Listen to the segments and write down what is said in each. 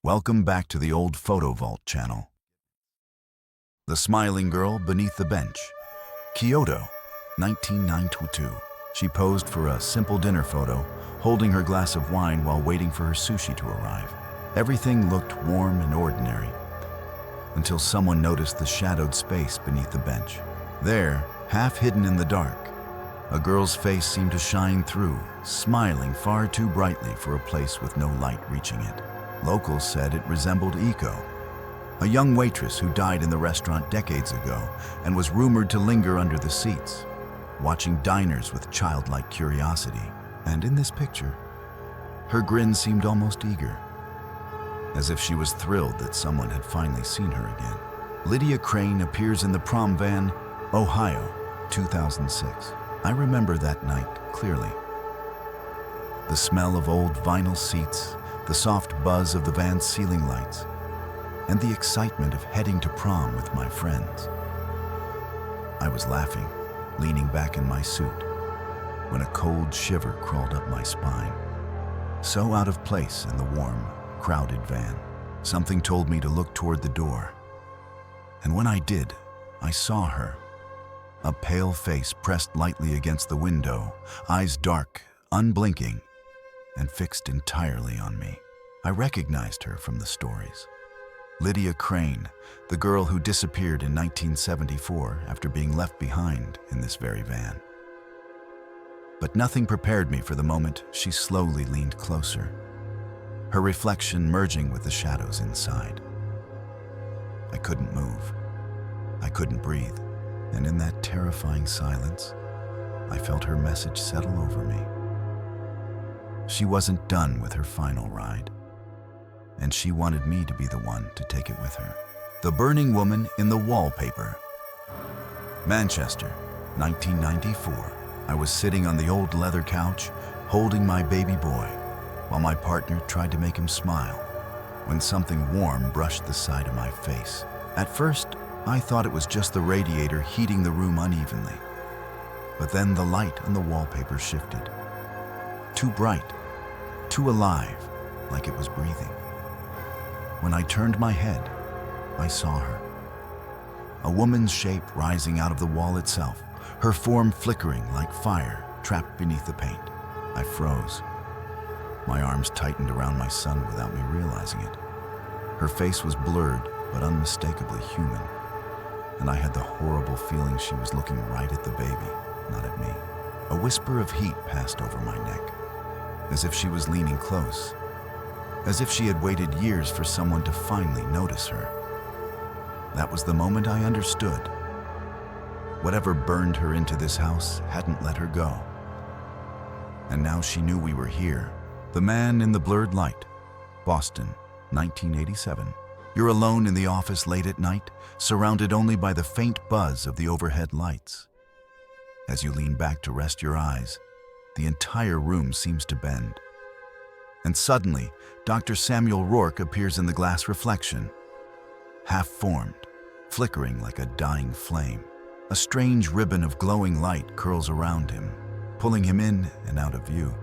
Welcome back to the Old Photo Vault channel. The smiling girl beneath the bench. Kyoto, 1992. She posed for a simple dinner photo, holding her glass of wine while waiting for her sushi to arrive. Everything looked warm and ordinary, until someone noticed the shadowed space beneath the bench. There, half hidden in the dark, a girl's face seemed to shine through, smiling far too brightly for a place with no light reaching it. Locals said it resembled Eco, a young waitress who died in the restaurant decades ago and was rumored to linger under the seats, watching diners with childlike curiosity. And in this picture, her grin seemed almost eager, as if she was thrilled that someone had finally seen her again. Lydia Crane appears in the prom van, Ohio, 2006. I remember that night clearly. The smell of old vinyl seats, the soft buzz of the van's ceiling lights, and the excitement of heading to prom with my friends. I was laughing, leaning back in my suit, when a cold shiver crawled up my spine. So out of place in the warm, crowded van. Something told me to look toward the door. And when I did, I saw her. A pale face pressed lightly against the window, eyes dark, unblinking, and fixed entirely on me. I recognized her from the stories. Lydia Crane, the girl who disappeared in 1974 after being left behind in this very van. But nothing prepared me for the moment she slowly leaned closer, her reflection merging with the shadows inside. I couldn't move. I couldn't breathe. And in that terrifying silence, I felt her message settle over me. She wasn't done with her final ride, and she wanted me to be the one to take it with her. The Burning Woman in the Wallpaper. Manchester, 1994. I was sitting on the old leather couch, holding my baby boy, while my partner tried to make him smile, when something warm brushed the side of my face. At first, I thought it was just the radiator heating the room unevenly. But then the light on the wallpaper shifted. Too bright, too alive, like it was breathing. When I turned my head, I saw her. A woman's shape rising out of the wall itself, her form flickering like fire trapped beneath the paint. I froze. My arms tightened around my son without me realizing it. Her face was blurred but unmistakably human, and I had the horrible feeling she was looking right at the baby, not at me. A whisper of heat passed over my neck, as if she was leaning close, as if she had waited years for someone to finally notice her. That was the moment I understood. Whatever burned her into this house hadn't let her go. And now she knew we were here. The Man in the Blurred Light, Boston, 1987. You're alone in the office late at night, surrounded only by the faint buzz of the overhead lights. As you lean back to rest your eyes, the entire room seems to bend. And suddenly, Dr. Samuel Rourke appears in the glass reflection, half-formed, flickering like a dying flame. A strange ribbon of glowing light curls around him, pulling him in and out of view.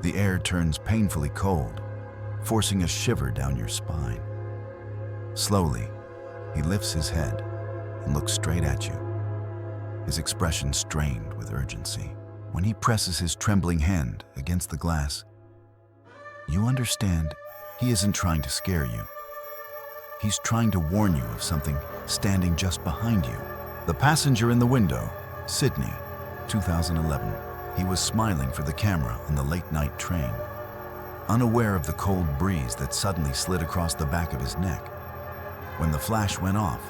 The air turns painfully cold, forcing a shiver down your spine. Slowly, he lifts his head and looks straight at you, his expression strained with urgency. When he presses his trembling hand against the glass, you understand he isn't trying to scare you. He's trying to warn you of something standing just behind you. The passenger in the window, Sydney, 2011. He was smiling for the camera on the late-night train, unaware of the cold breeze that suddenly slid across the back of his neck. When the flash went off,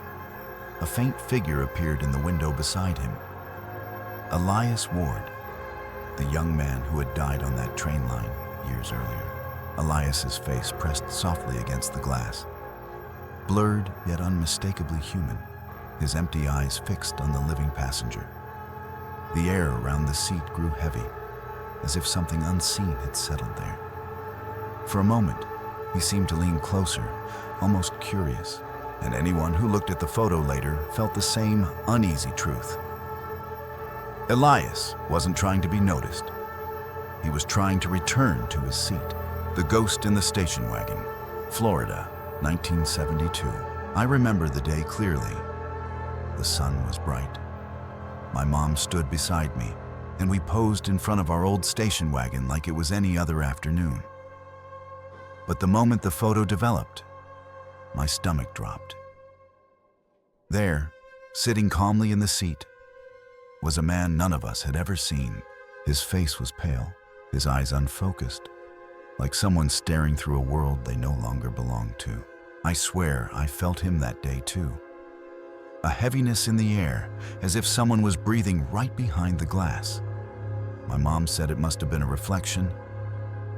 a faint figure appeared in the window beside him. Elias Ward, the young man who had died on that train line years earlier. Elias's face pressed softly against the glass, blurred yet unmistakably human, his empty eyes fixed on the living passenger. The air around the seat grew heavy, as if something unseen had settled there. For a moment, he seemed to lean closer, almost curious, and anyone who looked at the photo later felt the same uneasy truth. Elias wasn't trying to be noticed. He was trying to return to his seat. The Ghost in the Station Wagon, Florida, 1972. I remember the day clearly. The sun was bright. My mom stood beside me, and we posed in front of our old station wagon like it was any other afternoon. But the moment the photo developed, my stomach dropped. There, sitting calmly in the seat, was a man none of us had ever seen. His face was pale, his eyes unfocused, like someone staring through a world they no longer belonged to. I swear I felt him that day too. A heaviness in the air, as if someone was breathing right behind the glass. My mom said it must have been a reflection,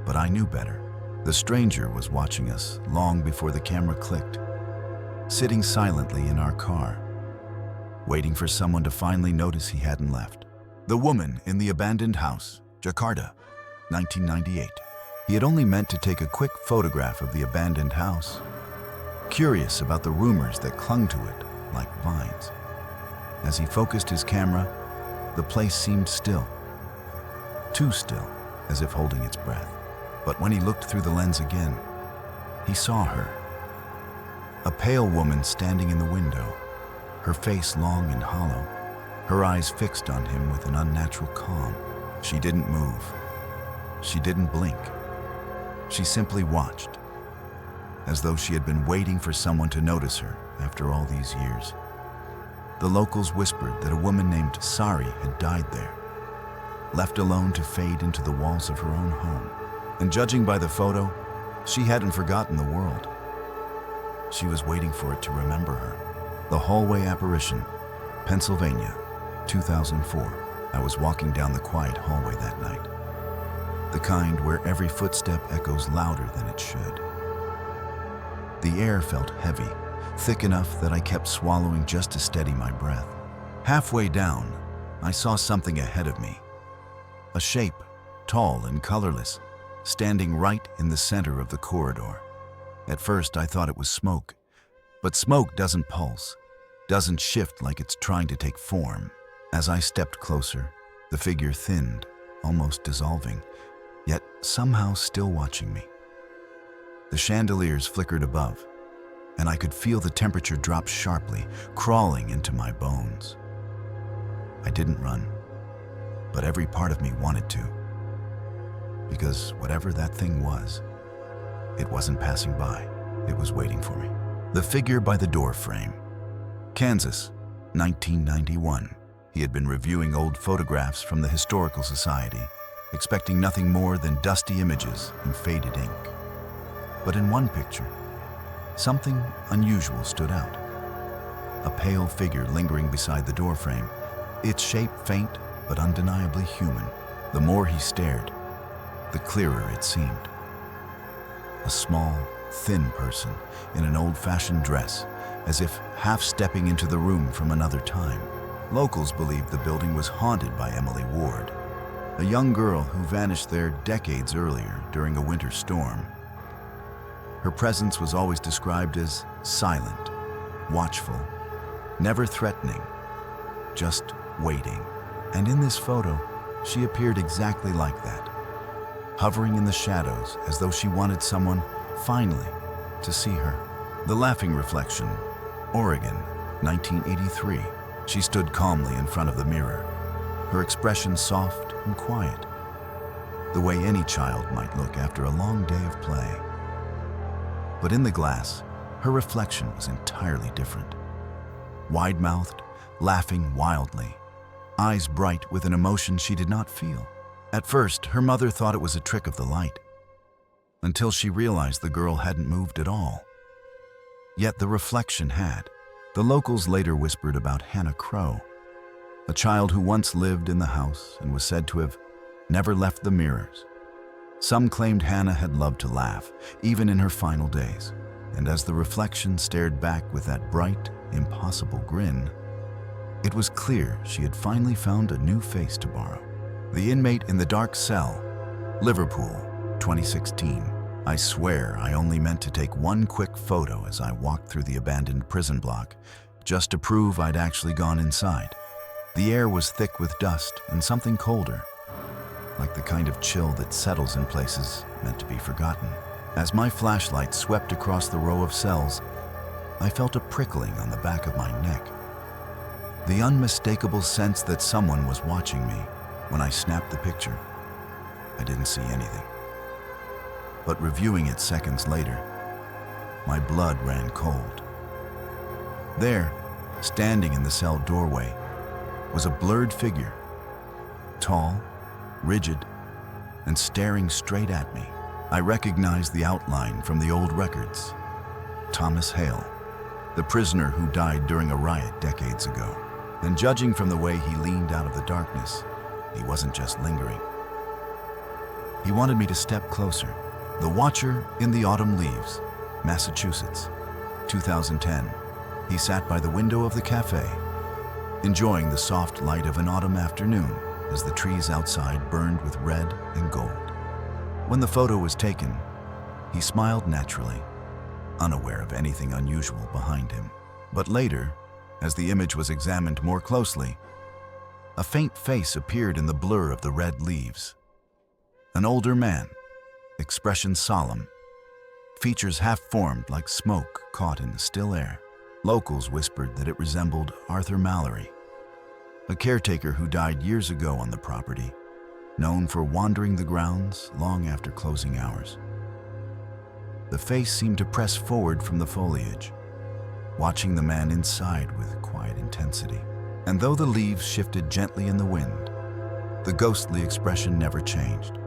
but I knew better. The stranger was watching us long before the camera clicked, sitting silently in our car, waiting for someone to finally notice he hadn't left. The woman in the abandoned house, Jakarta, 1998. He had only meant to take a quick photograph of the abandoned house, curious about the rumors that clung to it like vines. As he focused his camera, the place seemed still, too still, as if holding its breath. But when he looked through the lens again, he saw her. A pale woman standing in the window, her face long and hollow, her eyes fixed on him with an unnatural calm. She didn't move. She didn't blink. She simply watched, as though she had been waiting for someone to notice her after all these years. The locals whispered that a woman named Sari had died there, left alone to fade into the walls of her own home. And judging by the photo, she hadn't forgotten the world. She was waiting for it to remember her. The Hallway Apparition, Pennsylvania, 2004. I was walking down the quiet hallway that night, the kind where every footstep echoes louder than it should. The air felt heavy, thick enough that I kept swallowing just to steady my breath. Halfway down, I saw something ahead of me. A shape, tall and colorless, standing right in the center of the corridor. At first, I thought it was smoke, but smoke doesn't pulse, doesn't shift like it's trying to take form. As I stepped closer, the figure thinned, almost dissolving, yet somehow still watching me. The chandeliers flickered above, and I could feel the temperature drop sharply, crawling into my bones. I didn't run, but every part of me wanted to, because whatever that thing was, it wasn't passing by, it was waiting for me. The figure by the door frame. Kansas, 1991. He had been reviewing old photographs from the Historical Society, expecting nothing more than dusty images and faded ink. But in one picture, something unusual stood out. A pale figure lingering beside the doorframe, its shape faint but undeniably human. The more he stared, the clearer it seemed. A small, thin person in an old-fashioned dress, as if half-stepping into the room from another time. Locals believed the building was haunted by Emily Ward, a young girl who vanished there decades earlier during a winter storm. Her presence was always described as silent, watchful, never threatening, just waiting. And in this photo, she appeared exactly like that, hovering in the shadows as though she wanted someone, finally, to see her. The Laughing Reflection, Oregon, 1983. She stood calmly in front of the mirror, her expression soft and quiet, the way any child might look after a long day of play. But in the glass, her reflection was entirely different. Wide-mouthed, laughing wildly, eyes bright with an emotion she did not feel. At first, her mother thought it was a trick of the light, until she realized the girl hadn't moved at all. Yet the reflection had. The locals later whispered about Hannah Crow, a child who once lived in the house and was said to have never left the mirrors. Some claimed Hannah had loved to laugh, even in her final days, and as the reflection stared back with that bright, impossible grin, it was clear she had finally found a new face to borrow. The Inmate in the Dark Cell, Liverpool, 2016. I swear I only meant to take one quick photo as I walked through the abandoned prison block, just to prove I'd actually gone inside. The air was thick with dust and something colder, like the kind of chill that settles in places meant to be forgotten. As my flashlight swept across the row of cells, I felt a prickling on the back of my neck. The unmistakable sense that someone was watching me when I snapped the picture. I didn't see anything. But reviewing it seconds later, my blood ran cold. There, standing in the cell doorway, was a blurred figure, tall, rigid, and staring straight at me. I recognized the outline from the old records. Thomas Hale, the prisoner who died during a riot decades ago. And judging from the way he leaned out of the darkness, he wasn't just lingering. He wanted me to step closer. The Watcher in the Autumn Leaves, Massachusetts, 2010. He sat by the window of the cafe, enjoying the soft light of an autumn afternoon as the trees outside burned with red and gold. When the photo was taken, he smiled naturally, unaware of anything unusual behind him. But later, as the image was examined more closely, a faint face appeared in the blur of the red leaves. An older man, expression solemn, features half-formed like smoke caught in the still air. Locals whispered that it resembled Arthur Mallory, a caretaker who died years ago on the property, known for wandering the grounds long after closing hours. The face seemed to press forward from the foliage, watching the man inside with quiet intensity. And though the leaves shifted gently in the wind, the ghostly expression never changed,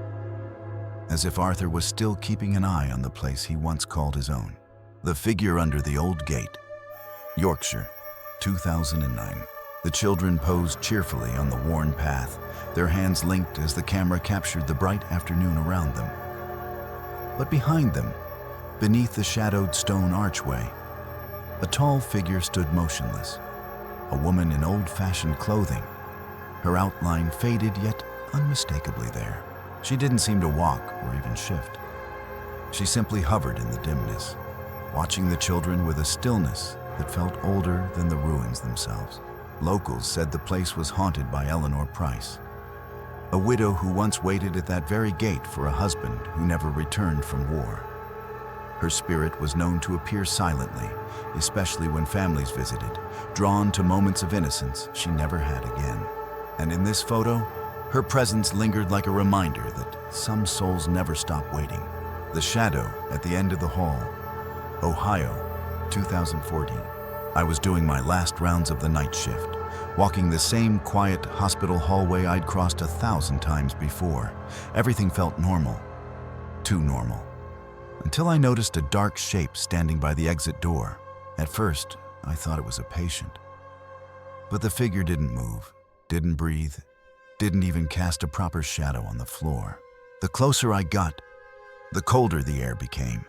as if Arthur was still keeping an eye on the place he once called his own. The figure under the old gate, Yorkshire, 2009. The children posed cheerfully on the worn path, their hands linked as the camera captured the bright afternoon around them. But behind them, beneath the shadowed stone archway, a tall figure stood motionless, a woman in old-fashioned clothing, her outline faded yet unmistakably there. She didn't seem to walk or even shift. She simply hovered in the dimness, watching the children with a stillness that felt older than the ruins themselves. Locals said the place was haunted by Eleanor Price, a widow who once waited at that very gate for a husband who never returned from war. Her spirit was known to appear silently, especially when families visited, drawn to moments of innocence she never had again. And in this photo, her presence lingered like a reminder that some souls never stop waiting. The shadow at the end of the hall, Ohio, 2014. I was doing my last rounds of the night shift, walking the same quiet hospital hallway I'd crossed 1,000 times before. Everything felt normal, too normal, until I noticed a dark shape standing by the exit door. At first, I thought it was a patient. But the figure didn't move, didn't breathe, didn't even cast a proper shadow on the floor. The closer I got, the colder the air became,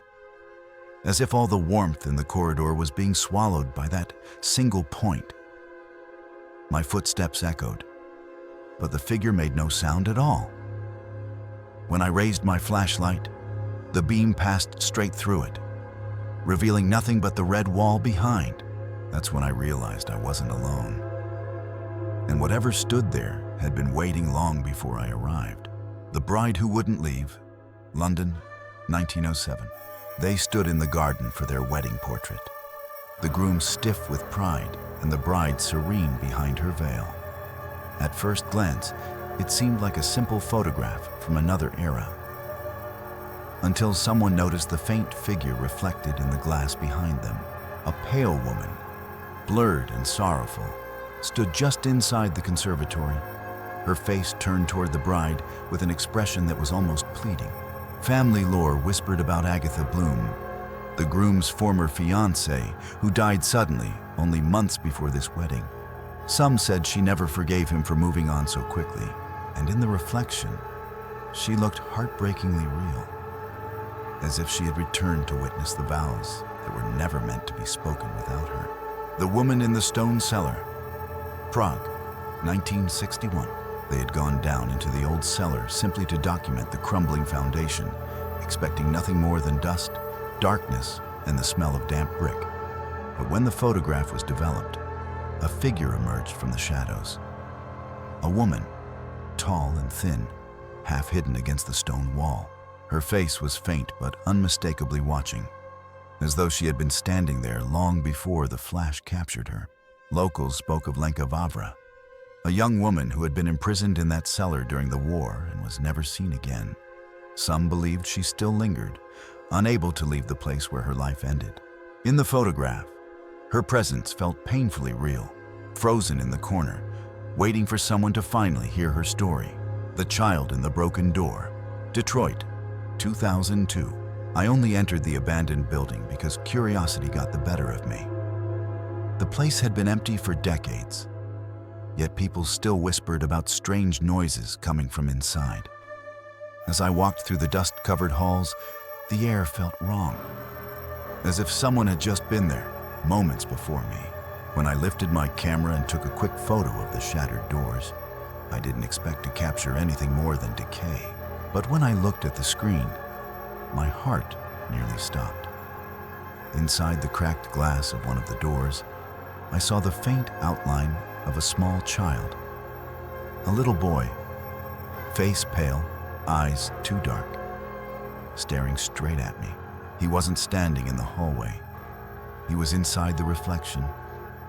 as if all the warmth in the corridor was being swallowed by that single point. My footsteps echoed, but the figure made no sound at all. When I raised my flashlight, the beam passed straight through it, revealing nothing but the red wall behind. That's when I realized I wasn't alone. And whatever stood there had been waiting long before I arrived. The Bride Who Wouldn't Leave, London, 1907. They stood in the garden for their wedding portrait, the groom stiff with pride and the bride serene behind her veil. At first glance, it seemed like a simple photograph from another era, until someone noticed the faint figure reflected in the glass behind them. A pale woman, blurred and sorrowful, stood just inside the conservatory, her face turned toward the bride with an expression that was almost pleading. Family lore whispered about Agatha Bloom, the groom's former fiancée who died suddenly only months before this wedding. Some said she never forgave him for moving on so quickly, and in the reflection, she looked heartbreakingly real, as if she had returned to witness the vows that were never meant to be spoken without her. The Woman in the Stone Cellar, Prague, 1961. They had gone down into the old cellar simply to document the crumbling foundation, expecting nothing more than dust, darkness, and the smell of damp brick. But when the photograph was developed, a figure emerged from the shadows. A woman, tall and thin, half hidden against the stone wall. Her face was faint but unmistakably watching, as though she had been standing there long before the flash captured her. Locals spoke of Lenka Vavra, a young woman who had been imprisoned in that cellar during the war and was never seen again. Some believed she still lingered, unable to leave the place where her life ended. In the photograph, her presence felt painfully real, frozen in the corner, waiting for someone to finally hear her story. The Child in the Broken Door, Detroit, 2002. I only entered the abandoned building because curiosity got the better of me. The place had been empty for decades, yet people still whispered about strange noises coming from inside. As I walked through the dust-covered halls, the air felt wrong, as if someone had just been there moments before me. When I lifted my camera and took a quick photo of the shattered doors, I didn't expect to capture anything more than decay. But when I looked at the screen, my heart nearly stopped. Inside the cracked glass of one of the doors, I saw the faint outline of a small child. A little boy, face pale, eyes too dark, staring straight at me. He wasn't standing in the hallway. He was inside the reflection,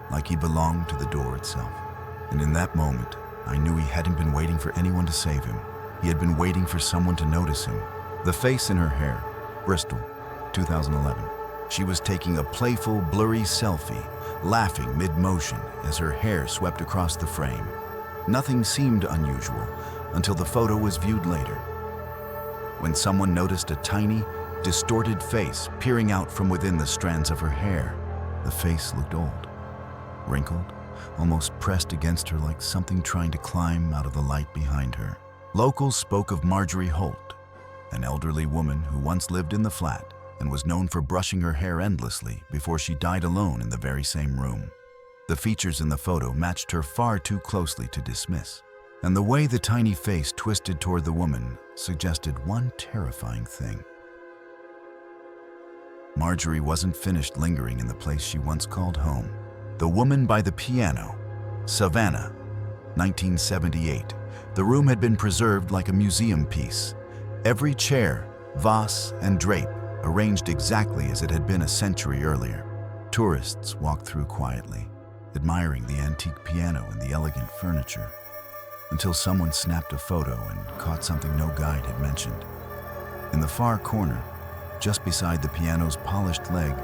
like he belonged to the door itself. And in that moment, I knew he hadn't been waiting for anyone to save him. He had been waiting for someone to notice him. The face in her hair, Bristol, 2011. She was taking a playful, blurry selfie, laughing mid-motion as her hair swept across the frame. Nothing seemed unusual until the photo was viewed later, when someone noticed a tiny, distorted face peering out from within the strands of her hair. The face looked old, wrinkled, almost pressed against her like something trying to climb out of the light behind her. Locals spoke of Marjorie Holt, an elderly woman who once lived in the flat and was known for brushing her hair endlessly before she died alone in the very same room. The features in the photo matched her far too closely to dismiss, and the way the tiny face twisted toward the woman suggested one terrifying thing. Marjorie wasn't finished lingering in the place she once called home. The Woman by the Piano, Savannah, 1978. The room had been preserved like a museum piece. Every chair, vase, and drape arranged exactly as it had been a century earlier. Tourists walked through quietly, admiring the antique piano and the elegant furniture, until someone snapped a photo and caught something no guide had mentioned. In the far corner, just beside the piano's polished leg,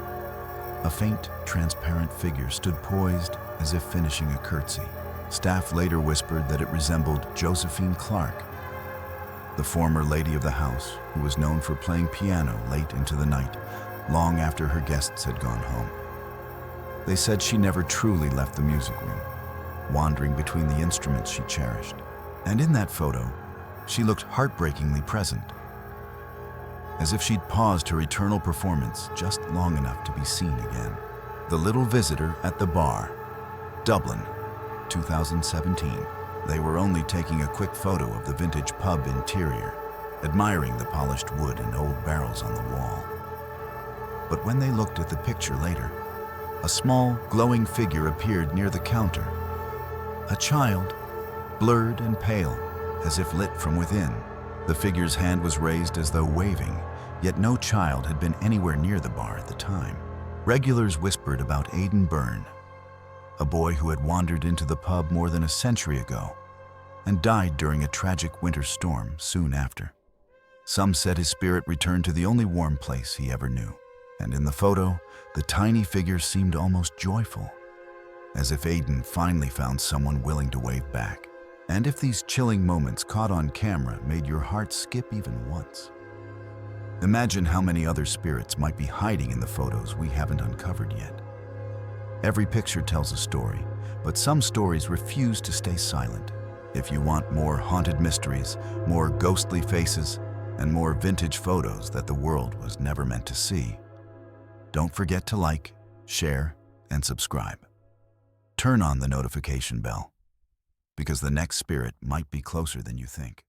a faint, transparent figure stood poised as if finishing a curtsy. Staff later whispered that it resembled Josephine Clark, the former lady of the house who was known for playing piano late into the night, long after her guests had gone home. They said she never truly left the music room, wandering between the instruments she cherished. And in that photo, she looked heartbreakingly present, as if she'd paused her eternal performance just long enough to be seen again. The Little Visitor at the Bar, Dublin, 2017. They were only taking a quick photo of the vintage pub interior, admiring the polished wood and old barrels on the wall. But when they looked at the picture later, a small, glowing figure appeared near the counter. A child, blurred and pale, as if lit from within. The figure's hand was raised as though waving, yet no child had been anywhere near the bar at the time. Regulars whispered about Aidan Byrne, a boy who had wandered into the pub more than a century ago and died during a tragic winter storm soon after. Some said his spirit returned to the only warm place he ever knew. And in the photo, the tiny figure seemed almost joyful, as if Aidan finally found someone willing to wave back. And if these chilling moments caught on camera made your heart skip even once, imagine how many other spirits might be hiding in the photos we haven't uncovered yet. Every picture tells a story, but some stories refuse to stay silent. If you want more haunted mysteries, more ghostly faces, and more vintage photos that the world was never meant to see, don't forget to like, share, and subscribe. Turn on the notification bell, because the next spirit might be closer than you think.